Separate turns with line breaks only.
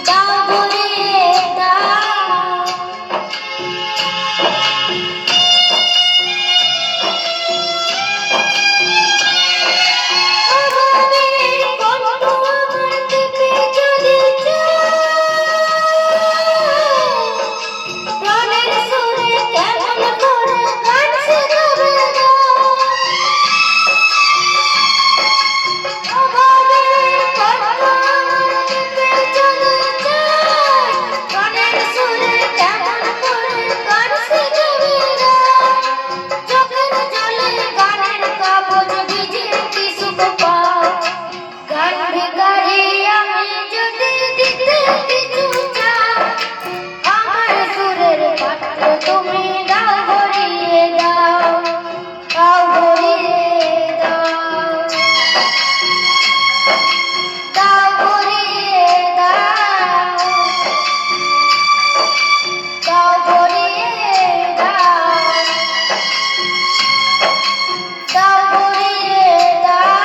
দাও ভরিয়ে দাও। অভাবের কণ্ঠ আমার টিপে যদি প্রাণের সুরে কেমন করে গান শেখাবে গো। অভাবের কণ্ঠ আমার টিপে যদি প্রাণের সুরে কেমন করে গান শেখাবে গো। চোখের জলে গানের কাগজ ভিজিয়ে কি সুখ পাও। গান ভিখারি আমি যদি দিতে কিছু চাও, আমার সুরের পাত্র তুমি দাও ভরিয়ে দাও, দাও ভরিয়ে দাও, দাও ভরিয়ে দাও, দাও ভরিয়ে দাও, দাও ভরিয়ে দাও।